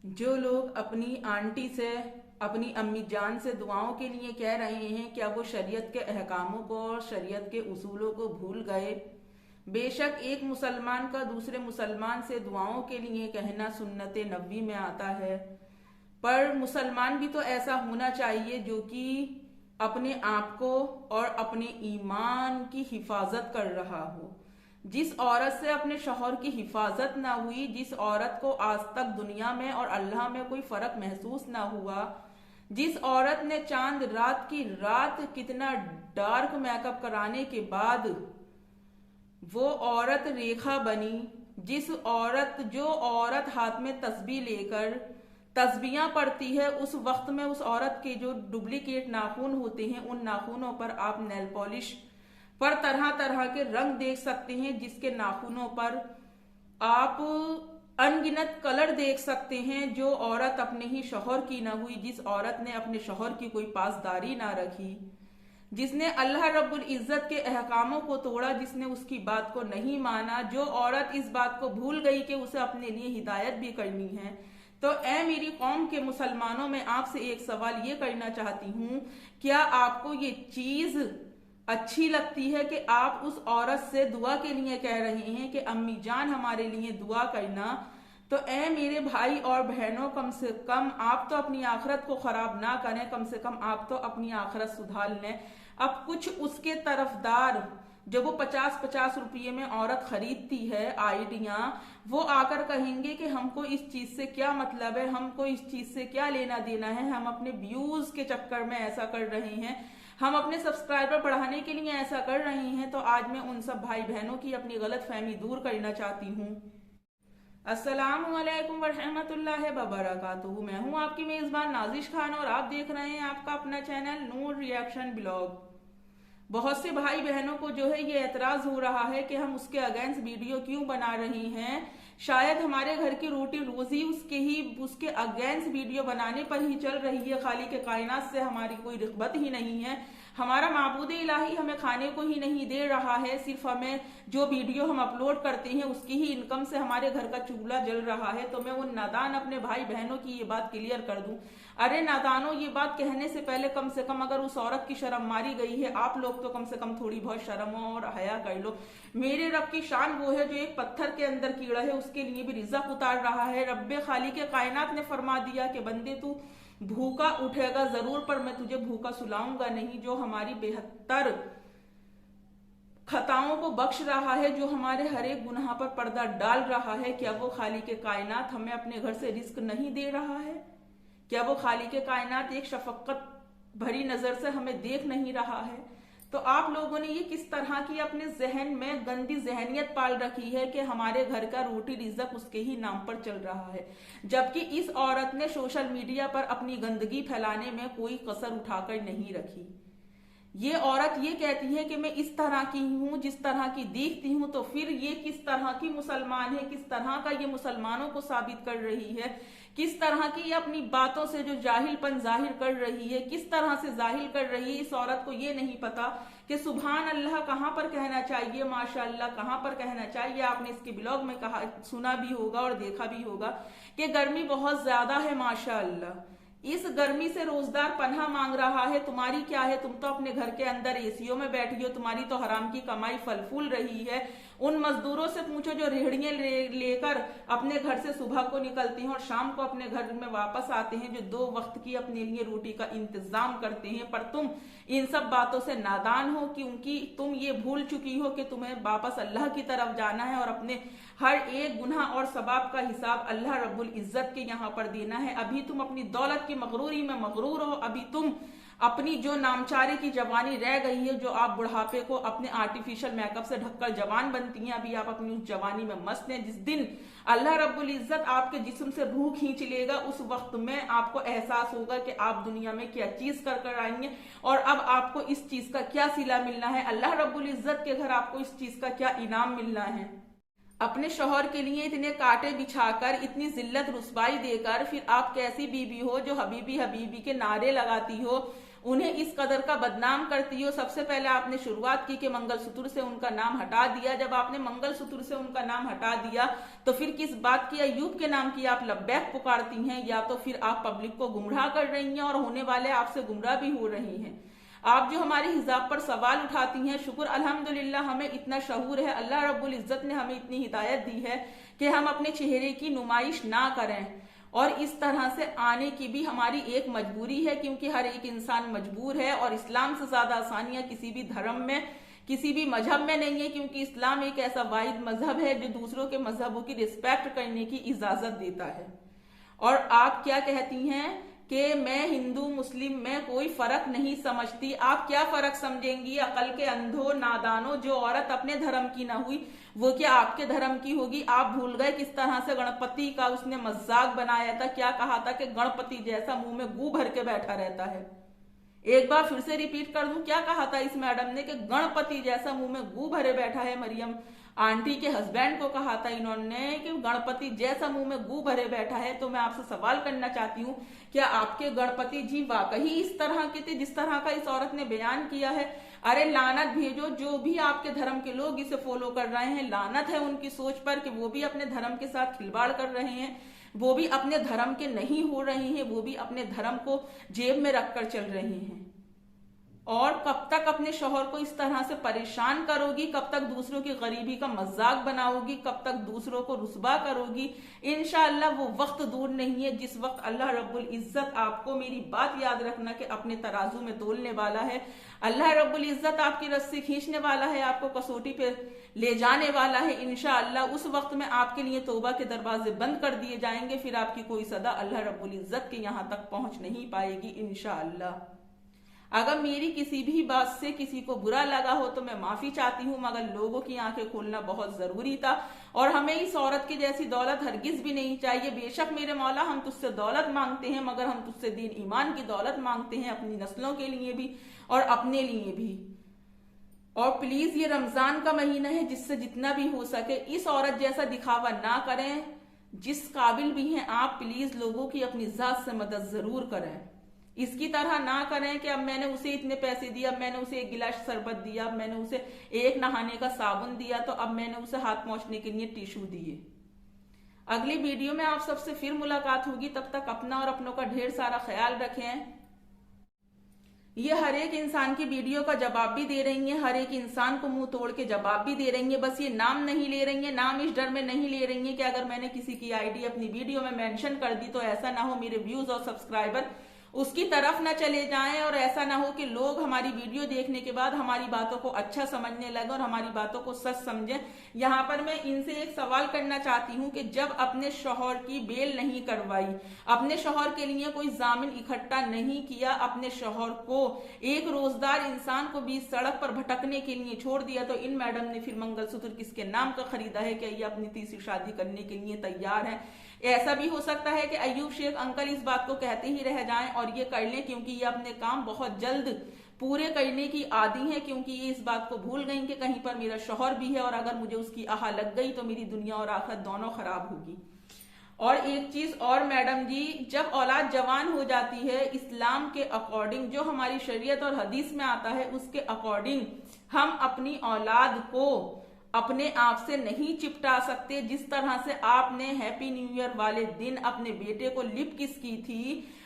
जो लोग अपनी आंटी से, अपनी अम्मी जान से दुआओं के लिए कह रहे हैं, क्या वो शरीयत के अहकामों को और शरीयत के उसूलों को भूल गए? बेशक एक मुसलमान का दूसरे मुसलमान से दुआओं के लिए कहना सुन्नत नबी में आता है, पर मुसलमान भी तो ऐसा होना चाहिए जो कि अपने आप को और अपने ईमान की हिफाजत कर रहा हो। जिस औरत से अपने शौहर की हिफाजत ना हुई, जिस औरत को आज तक दुनिया में और अल्लाह में कोई फर्क महसूस ना हुआ, जिस औरत ने चांद रात की रात कितना डार्क मेकअप कराने के बाद वो औरत रेखा बनी, जो औरत हाथ में तस्बीह लेकर तस्बियां पढ़ती है, उस वक्त में उस औरत के जो डुप्लीकेट नाखून होते हैं, उन नाखूनों पर आप नेल पॉलिश पर तरह तरह के रंग देख सकते हैं, जिसके नाखूनों पर आप अनगिनत कलर देख सकते हैं। जो औरत अपने ही शौहर की ना हुई, जिस औरत ने अपने शौहर की कोई पासदारी ना रखी, जिसने अल्लाह रब्बुल इज्जत के अहकामों को तोड़ा, जिसने उसकी बात को नहीं माना, जो औरत इस बात को भूल गई कि उसे अपने लिए हिदायत भी करनी है। तो ए मेरी कौम के मुसलमानों, में आपसे एक सवाल ये करना चाहती हूँ, क्या आपको ये चीज अच्छी लगती है कि आप उस औरत से दुआ के लिए कह रहे हैं कि अम्मी जान हमारे लिए दुआ करना? तो ए मेरे भाई और बहनों, कम से कम आप तो अपनी आखिरत को खराब ना करें, कम से कम आप तो अपनी आखिरत सुधार लें। अब कुछ उसके तरफदार, जब वो 50-50 रुपये में औरत खरीदती है आइडिया, वो आकर कहेंगे कि हमको इस चीज से क्या मतलब है, हमको इस चीज से क्या लेना देना है, हम अपने व्यूज के चक्कर में ऐसा कर रहे हैं, हम अपने सब्सक्राइबर बढ़ाने के लिए ऐसा कर रहे हैं। तो आज मैं उन सब भाई बहनों की अपनी गलत फहमी दूर करना चाहती हूँ। अस्सलामुअलैकुम वरहमतुल्लाहि वबरकातुहू। मैं हूँ आपकी मेजबान नाजिश खान और आप देख रहे हैं आपका अपना चैनल नूर रिएक्शन ब्लॉग। बहुत से भाई बहनों को जो है ये एतराज हो रहा है कि हम उसके अगेंस्ट वीडियो क्यों बना रहे हैं। शायद हमारे घर की रोटी रोजी उसके अगेंस्ट वीडियो बनाने पर ही चल रही है। खाली के कायनात से हमारी कोई रिग़बत ही नहीं है। हमारा माबूद इलाही हमें खाने को ही नहीं दे रहा है, सिर्फ हमें जो वीडियो हम अपलोड करते हैं उसकी ही इनकम से हमारे घर का चूल्हा जल रहा है। तो मैं उन नादान अपने भाई बहनों की ये बात क्लियर कर दूं, अरे नादानों, ये बात कहने से पहले कम से कम अगर उस औरत की शर्म मारी गई है, आप लोग तो कम से कम थोड़ी बहुत शर्म और हया कर लो। मेरे रब की शान वो है जो एक पत्थर के अंदर कीड़ा है उसके लिए भी रिज़्क़ उतार रहा है। रब्बे खाली के कायनात ने फरमा दिया कि बंदे तू भूखा उठेगा जरूर, पर मैं तुझे भूखा सुलाऊंगा नहीं। जो हमारी बेहतर खताओं को बख्श रहा है, जो हमारे हर एक गुनाह पर पर्दा डाल रहा है, क्या वो खाली के कायनात हमें अपने घर से रिस्क नहीं दे रहा है? क्या वो खाली के कायनात एक शफकत भरी नजर से हमें देख नहीं रहा है? तो आप लोगों ने ये किस तरह की अपने जहन में गंदी जहनियत पाल रखी है कि हमारे घर का रोटी रिज़्क़ उसके ही नाम पर चल रहा है, जबकि इस औरत ने सोशल मीडिया पर अपनी गंदगी फैलाने में कोई कसर उठाकर नहीं रखी। ये औरत ये कहती है कि मैं इस तरह की हूं, जिस तरह की दिखती हूं, तो फिर ये किस तरह की मुसलमान है, किस तरह का ये मुसलमानों को साबित कर रही है, किस तरह की ये अपनी बातों से जो जाहिलपन जाहिर कर रही है, किस तरह से जाहिर कर रही है। इस औरत को ये नहीं पता कि सुभान अल्लाह कहाँ पर कहना चाहिए, माशाअल्लाह कहाँ पर कहना चाहिए। आपने इसके ब्लॉग में कहा, सुना भी होगा और देखा भी होगा कि गर्मी बहुत ज्यादा है, माशाअल्लाह। इस गर्मी से रोजगार पनाह मांग रहा है। तुम्हारी क्या है, तुम तो अपने घर के अंदर एसीओ में बैठी हो, तुम्हारी तो हराम की कमाई फल फूल रही है। उन मजदूरों से पूछो जो रेहड़ियां लेकर अपने घर से सुबह को निकलते हैं और शाम को अपने घर में वापस आते हैं, जो 2 वक्त की अपने लिए रोटी का इंतजाम करते हैं। पर तुम इन सब बातों से नादान हो, क्योंकि तुम ये भूल चुकी हो कि तुम्हें वापस अल्लाह की तरफ जाना है और अपने हर एक गुनाह और सबाब का हिसाब अल्लाह रब्बुल इज्जत के यहाँ पर देना है। अभी तुम अपनी दौलत की मगरूरी में मगरूर हो, अभी तुम अपनी जो नामचारे की जवानी रह गई है, जो आप बुढ़ापे को अपने आर्टिफिशियल मेकअप से ढककर जवान बनती हैं, अभी आप अपनी उस जवानी में मस्त हैं। जिस दिन अल्लाह रब्बुल इज्जत आपके जिस्म से रूह खींच लेगा, उस वक्त में आपको एहसास होगा कि आप दुनिया में क्या चीज कर कर आई हैं और अब आपको इस चीज का क्या सिला मिलना है, अल्लाह रब्बुल इज्जत के घर आपको इस चीज का क्या इनाम मिलना है। अपने शौहर के लिए इतने कांटे बिछाकर, इतनी जिल्लत रुसवाई देकर, फिर आप कैसी बीबी हो जो हबीबी हबीबी के नारे लगाती हो, उन्हें इस कदर का बदनाम करती हो। सबसे पहले आपने शुरुआत की कि मंगलसूत्र से उनका नाम हटा दिया। जब आपने मंगलसूत्र से उनका नाम हटा दिया तो फिर किस बात की अय्यूब के नाम की आप लब्बैक पुकारती हैं, या तो फिर आप पब्लिक को गुमराह कर रही हैं और होने वाले आपसे गुमराह भी हो रही हैं। आप जो हमारे हिजाब पर सवाल उठाती हैं, शुक्र अल्हम्दुलिल्लाह हमें इतना शऊर है, अल्लाह रब्बुल इज्जत ने हमें इतनी हिदायत दी है कि हम अपने चेहरे की नुमाइश ना करें, और इस तरह से आने की भी हमारी एक मजबूरी है, क्योंकि हर एक इंसान मजबूर है। और इस्लाम से ज्यादा आसानियां किसी भी धर्म में, किसी भी मजहब में नहीं है, क्योंकि इस्लाम एक ऐसा वाहिद मजहब है जो दूसरों के मजहबों की रिस्पेक्ट करने की इजाजत देता है। और आप क्या कहती हैं कि मैं हिंदू मुस्लिम में कोई फर्क नहीं समझती। आप क्या फर्क समझेंगी? अकल के अंधो नादानो, जो औरत अपने धर्म की ना हुई वो क्या आपके धर्म की होगी? आप भूल गए किस तरह से गणपति का उसने मजाक बनाया था। क्या कहा था कि गणपति जैसा मुंह में गू भर के बैठा रहता है। एक बार फिर से रिपीट कर दूं, क्या कहा था इस मैडम ने कि गणपति जैसा मुंह में गू भरे बैठा है। मरियम आंटी के हस्बैंड को कहा था इन्होंने कि गणपति जैसा मुंह में गू भरे बैठा है। तो मैं आपसे सवाल करना चाहती हूँ, क्या आपके गणपति जी वाकई इस तरह के थे जिस तरह का इस औरत ने बयान किया है? अरे लानत भेजो जो भी आपके धर्म के लोग इसे फॉलो कर रहे हैं, लानत है उनकी सोच पर कि वो भी अपने धर्म के साथ खिलवाड़ कर रहे हैं, वो भी अपने धर्म के नहीं हो रहे हैं, वो भी अपने धर्म को जेब में रखकर चल रहे हैं। और कब तक अपने शौहर को इस तरह से परेशान करोगी? कब तक दूसरों की गरीबी का मजाक बनाओगी? कब तक दूसरों को रुस्वा करोगी? इंशाअल्लाह वो वक्त दूर नहीं है जिस वक्त अल्लाह रब्बुल इज्जत आपको, मेरी बात याद रखना, कि अपने तराजू में तोलने वाला है। अल्लाह रब्बुल इज्जत आपकी रस्सी खींचने वाला है, आपको कसौटी पे ले जाने वाला है। इंशाअल्लाह उस वक्त में आपके लिए तौबा के दरवाजे बंद कर दिए जाएंगे, फिर आपकी कोई सदा अल्लाह रब्बुल इज्जत के यहां तक पहुंच नहीं पाएगी इंशाअल्लाह। अगर मेरी किसी भी बात से किसी को बुरा लगा हो तो मैं माफी चाहती हूँ, मगर लोगों की आंखें खोलना बहुत जरूरी था। और हमें इस औरत की जैसी दौलत हरगिज भी नहीं चाहिए। बेशक मेरे मौला हम तुझसे दौलत मांगते हैं, मगर हम तुझसे दीन ईमान की दौलत मांगते हैं, अपनी नस्लों के लिए भी और अपने लिए भी। और प्लीज ये रमजान का महीना है, जिससे जितना भी हो सके इस औरत जैसा दिखावा ना करें। जिस काबिल भी हैं आप, प्लीज लोगों की अपनी जात से मदद जरूर करें। इसकी तरह ना करें कि अब मैंने उसे इतने पैसे दिए, अब मैंने उसे एक गिलास शरबत दिया, अब मैंने उसे एक नहाने का साबुन दिया, तो अब मैंने उसे हाथ पोंछने के लिए टिश्यू दिए। अगली वीडियो में आप सबसे फिर मुलाकात होगी, तब तक अपना और अपनों का ढेर सारा ख्याल रखें। ये हर एक इंसान की वीडियो का जवाब भी दे रही हैं, हर एक इंसान को मुंह तोड़ के जवाब भी दे रही हैं। बस ये नाम नहीं ले रही हैं, नाम इस डर में नहीं ले रही हैं कि अगर मैंने किसी की आईडी अपनी वीडियो में मेंशन कर दी तो ऐसा ना हो मेरे व्यूज और सब्सक्राइबर उसकी तरफ ना चले जाएं, और ऐसा ना हो कि लोग हमारी वीडियो देखने के बाद हमारी बातों को अच्छा समझने लगे और हमारी बातों को सच समझें। यहाँ पर मैं इनसे एक सवाल करना चाहती हूँ कि जब अपने शौहर की बेल नहीं करवाई, अपने शौहर के लिए कोई जामिन इकट्ठा नहीं किया, अपने शौहर को एक रोजगार इंसान को बीच सड़क पर भटकने के लिए छोड़ दिया, तो इन मैडम ने फिर मंगलसूत्र किसके नाम का खरीदा है? क्या ये अपनी तीसरी शादी करने के लिए तैयार है? ऐसा भी हो सकता है कि अय्यूब शेख अंकल इस बात को कहते ही रह जाएं और ये कर लें, क्योंकि ये अपने काम बहुत जल्द पूरे करने की आदी है, क्योंकि ये इस बात को भूल गई कि कहीं पर मेरा शौहर भी है और अगर मुझे उसकी आह लग गई तो मेरी दुनिया और आखिरत दोनों खराब होगी। और एक चीज और मैडम जी, जब औलाद जवान हो जाती है, इस्लाम के अकॉर्डिंग, जो हमारी शरीयत और हदीस में आता है उसके अकॉर्डिंग, हम अपनी औलाद को अपने आप से नहीं चिपटा सकते। जिस तरह से आपने हैप्पी न्यू ईयर वाले दिन अपने बेटे को लिप किस की थी,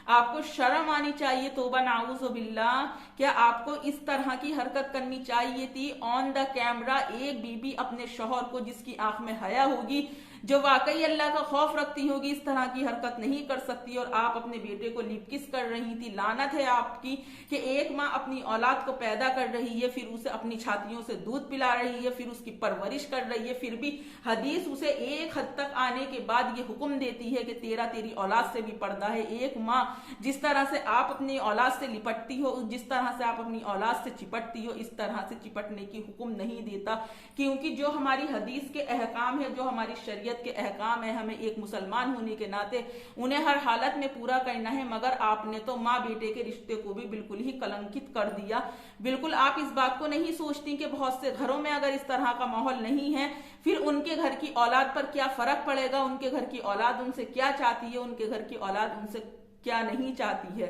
आपको शर्म आनी चाहिए। तौबा नाऊज़ु बिल्लाह, क्या आपको इस तरह की हरकत करनी चाहिए थी ऑन द कैमरा? एक बीबी अपने शौहर को, जिसकी आंख में हया होगी, जो वाकई अल्लाह का खौफ रखती होगी, इस तरह की हरकत नहीं कर सकती। और आप अपने बेटे को लिप किस कर रही थी। लानत है आपकी कि एक माँ अपनी औलाद को पैदा कर रही है, फिर उसे अपनी छातियों से दूध पिला रही है, फिर उसकी परवरिश कर रही है, फिर भी हदीस उसे एक हद तक आने के बाद ये हुक्म देती है कि तेरी औलाद से भी पर्दा है। एक माँ जिस तरह से आप अपनी औलाद से लिपटती हो, जिस तरह से आप अपनी औलाद से चिपटती हो, इस तरह से चिपटने की हुक्म नहीं देता, क्योंकि जो हमारी हदीस के अहकाम है, जो हमारी शरीयत के अहकाम है, हमें एक मुसलमान होने के नाते उन्हें हर हालत में पूरा करना है। मगर आपने तो माँ बेटे के रिश्ते को भी बिल्कुल ही कलंकित कर दिया। बिल्कुल आप इस बात को नहीं सोचती कि बहुत से घरों में अगर इस तरह का माहौल नहीं है, फिर उनके घर की औलाद पर क्या फर्क पड़ेगा, उनके घर की औलाद उनसे क्या चाहती है, उनके घर की औलाद उनसे क्या नहीं चाहती है।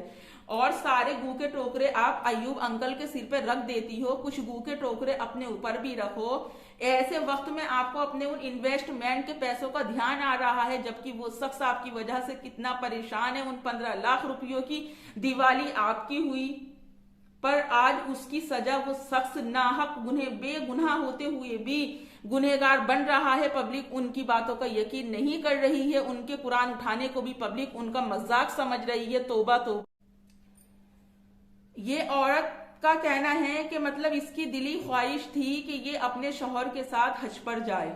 और सारे गू के टोकरे आप अयूब अंकल के सिर पे रख देती हो, कुछ गू के टोकरे अपने ऊपर भी रखो। ऐसे वक्त में आपको अपने उन इन्वेस्टमेंट के पैसों का ध्यान आ रहा है, जबकि वो शख्स आपकी वजह से कितना परेशान है। उन 15 लाख रुपयों की दिवाली आपकी हुई, पर आज उसकी सजा वो शख्स नाहक बेगुनाह होते हुए भी गुनहगार बन रहा है। पब्लिक उनकी बातों का यकीन नहीं कर रही है, उनके कुरान उठाने को भी पब्लिक उनका मजाक समझ रही है। तौबा तौबा। ये औरत का कहना है कि मतलब इसकी दिली ख्वाहिश थी कि ये अपने शौहर के साथ हज पर जाए,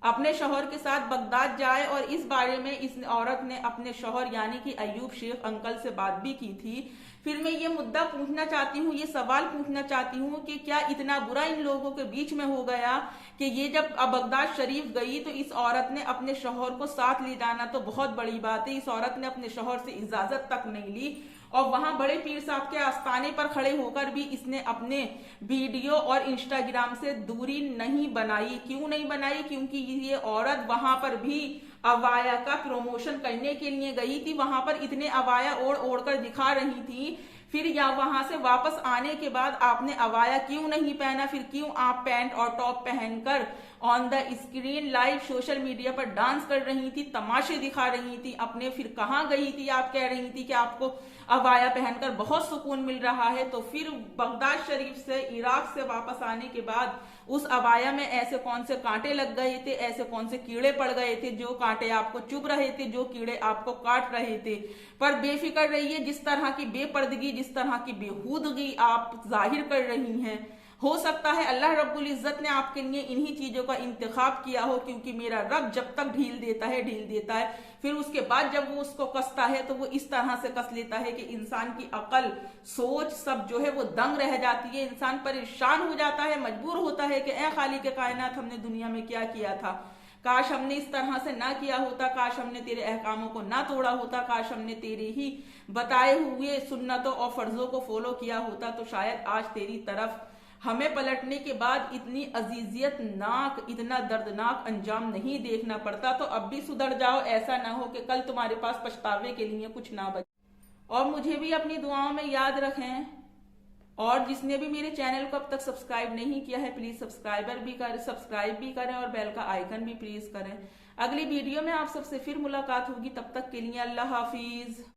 अपने शौहर के साथ बगदाद जाए। और इस बारे में इस औरत ने अपने शौहर यानी कि अयूब शेख अंकल से बात भी की थी। फिर मैं ये मुद्दा पूछना चाहती हूँ, ये सवाल पूछना चाहती हूँ कि क्या इतना बुरा इन लोगों के बीच में हो गया कि ये जब बगदाद शरीफ गई तो इस औरत ने अपने शौहर को साथ ले जाना तो बहुत बड़ी बात है। इस औरत ने अपने शौहर से इजाजत तक नहीं ली और वहां बड़े पीर साहब के आस्थाने पर खड़े होकर भी इसने अपने वीडियो और इंस्टाग्राम से दूरी नहीं बनाई। क्यों नहीं बनाई? क्योंकि ये औरत वहां पर भी अवाया का प्रमोशन करने के लिए गई थी, वहां पर इतने अवाया ओढ़ ओढ़ कर दिखा रही थी। फिर या वहां से वापस आने के बाद आपने अवाया क्यों नहीं पहना? फिर क्यों आप पैंट और टॉप पहनकर on the screen live social media पर डांस कर रही थी, तमाशे दिखा रही थी अपने? फिर कहाँ गई थी? आप कह रही थी कि आपको अवाया पहनकर बहुत सुकून मिल रहा है। तो फिर बगदाद शरीफ से, इराक से वापस आने के बाद उस अबाया में ऐसे कौन से कांटे लग गए थे, ऐसे कौन से कीड़े पड़ गए थे, जो कांटे आपको चुभ रहे थे, जो कीड़े आपको काट रहे थे? पर बेफिक्र रहिए, जिस तरह की बेपर्दगी, जिस तरह की बेहूदगी आप जाहिर कर रही हैं, हो सकता है अल्लाह रब्बुल इज्जत ने आपके लिए इन्हीं चीजों का इंतखाब किया हो। क्योंकि मेरा रब जब तक ढील देता है, फिर उसके बाद जब वो उसको कसता है तो वो इस तरह से कस लेता है कि इंसान की अकल, सोच सब जो है वो दंग रह जाती है। इंसान परेशान हो जाता है, मजबूर होता है कि ए खालिक कायनात, हमने दुनिया में क्या किया था? काश हमने इस तरह से ना किया होता, काश हमने तेरे अहकामों को ना तोड़ा होता, काश हमने तेरे ही बताए हुए सुन्नतों और फर्जों को फॉलो किया होता, तो शायद आज तेरी तरफ हमें पलटने के बाद इतनी अजीजियत नाक, इतना दर्दनाक अंजाम नहीं देखना पड़ता। तो अब भी सुधर जाओ, ऐसा ना हो कि कल तुम्हारे पास पछतावे के लिए कुछ ना बचे। और मुझे भी अपनी दुआओं में याद रखें। और जिसने भी मेरे चैनल को अब तक सब्सक्राइब नहीं किया है, प्लीज सब्सक्राइब भी करें और बेल का आइकन भी प्रेस करें। अगली वीडियो में आप सबसे फिर मुलाकात होगी, तब तक के लिए अल्लाह हाफिज।